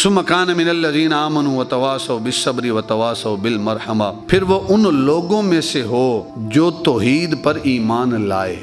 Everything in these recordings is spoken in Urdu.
ثم کان من الذین آمنوا وتواصوا بالصبر وتواصوا بالمرحمہ، پھر وہ ان لوگوں میں سے ہو جو توحید پر ایمان لائے،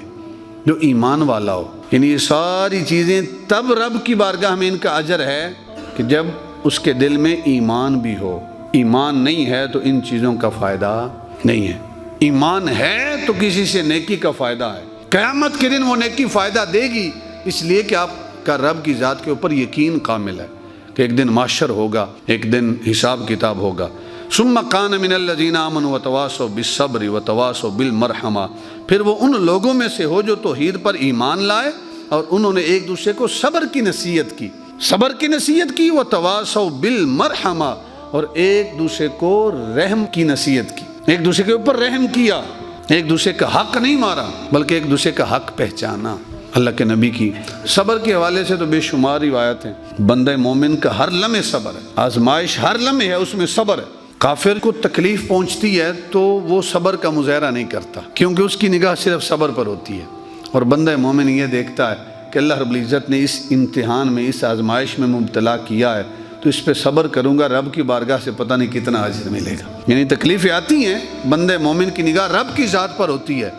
جو ایمان والا ہو۔ یعنی یہ ساری چیزیں تب رب کی بارگاہ میں ان کا اجر ہے کہ جب اس کے دل میں ایمان بھی ہو۔ ایمان نہیں ہے تو ان چیزوں کا فائدہ نہیں ہے، ایمان ہے تو کسی سے نیکی کا فائدہ ہے۔ قیامت کے دن وہ نیکی فائدہ دے گی، اس لیے کہ آپ کا رب کی ذات کے اوپر یقین کامل ہے کہ ایک دن محشر ہوگا، ایک دن حساب کتاب ہوگا۔ ثم کان من الذین آمنوا وتواصوا بالصبر وتواصوا بالمرحمہ، پھر وہ ان لوگوں میں سے ہو جو توحید پر ایمان لائے اور انہوں نے ایک دوسرے کو صبر کی نصیحت کی، صبر کی نصیحت کی، وتواصوا بالمرحمہ، اور ایک دوسرے کو رحم کی نصیحت کی، ایک دوسرے کے اوپر رحم کیا، ایک دوسرے کا حق نہیں مارا بلکہ ایک دوسرے کا حق پہچانا۔ اللہ کے نبی کی صبر کے حوالے سے تو بے شمار روایت ہیں۔ بندہ مومن کا ہر لمحے صبر ہے، آزمائش ہر لمحے ہے، اس میں صبر ہے۔ کافر کو تکلیف پہنچتی ہے تو وہ صبر کا مظاہرہ نہیں کرتا کیونکہ اس کی نگاہ صرف صبر پر ہوتی ہے، اور بندہ مومن یہ دیکھتا ہے کہ اللہ رب العزت نے اس امتحان میں، اس آزمائش میں مبتلا کیا ہے تو اس پہ صبر کروں گا، رب کی بارگاہ سے پتہ نہیں کتنا اجر ملے گا۔ یعنی تکلیفیں آتی ہیں، بندہ مومن کی نگاہ رب کی ذات پر ہوتی ہے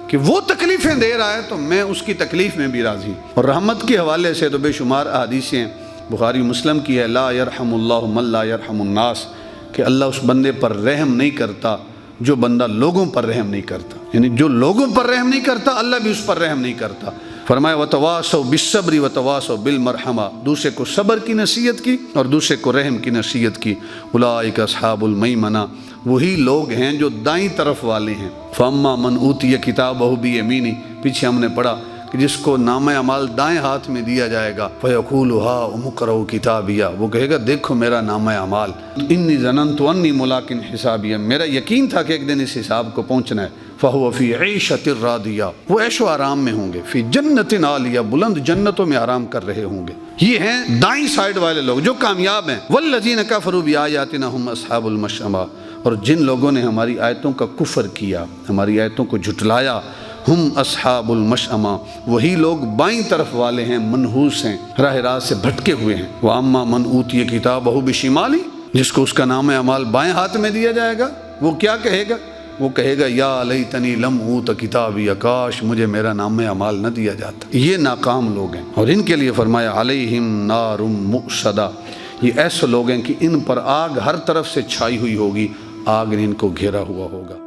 کہ وہ تکلیفیں دے رہا ہے تو میں اس کی تکلیف میں بھی راضی ہوں۔ اور رحمت کے حوالے سے تو بے شمار احادیثیں بخاری مسلم کی ہے، لا یرحم اللہ من لا یرحم الناس، کہ اللہ اس بندے پر رحم نہیں کرتا جو بندہ لوگوں پر رحم نہیں کرتا، یعنی جو لوگوں پر رحم نہیں کرتا اللہ بھی اس پر رحم نہیں کرتا۔ فرمایا وتواصوا بالصبر وتواصوا بالمرحمہ، دوسرے کو صبر کی نصیحت کی اور دوسرے کو رحم کی نصیحت کی۔ اولئک اصحاب المیمنہ، وہی لوگ ہیں جو دائیں طرف والے ہیں۔ فاما من اوتی کتابہ بیمینہ، پیچھے ہم نے پڑھا کہ جس کو نامہ اعمال دائیں ہاتھ میں دیا جائے گا، فیقول ها اقرؤوا کتابیہ، وہ کہے گا دیکھو میرا نامہ اعمال، انی ظننت انی ملاق حسابیہ، میرا یقین تھا کہ ایک دن اس حساب کو پہنچنا ہے۔ فہو فی عیشۃ راضیہ، وہ عیش و آرام میں ہوں گے، فی جنت عالیہ، بلند جنتوں میں آرام کر رہے ہوں گے۔ یہ ہیں دائیں سائڈ والے لوگ جو کامیاب ہیں۔ والذین کفروا بآیاتنا هم اصحاب المشأمہ، اور جن لوگوں نے ہماری آیتوں کا کفر کیا، ہماری آیتوں کو جھٹلایا، ہم اصحاب المشأمہ، وہی لوگ بائیں طرف والے ہیں، منحوس ہیں، راہ راست سے بھٹکے ہوئے ہیں۔ وَأَمَّا مَنْ أُوتِيَ كِتَابَهُ بِشِمَالِهِ، جس کو اس کا نام اعمال بائیں ہاتھ میں دیا جائے گا، وہ کیا کہے گا؟ وہ کہے گا یا لیتنی لم اوت کتابی، کاش مجھے میرا نام اعمال نہ دیا جاتا۔ یہ ناکام لوگ ہیں، اور ان کے لیے فرمایا علیہم نار مؤصدہ، یہ ایسے لوگ ہیں کہ ان پر آگ ہر طرف سے چھائی ہوئی ہوگی، آگ نے ان کو گھیرا ہوا ہوگا۔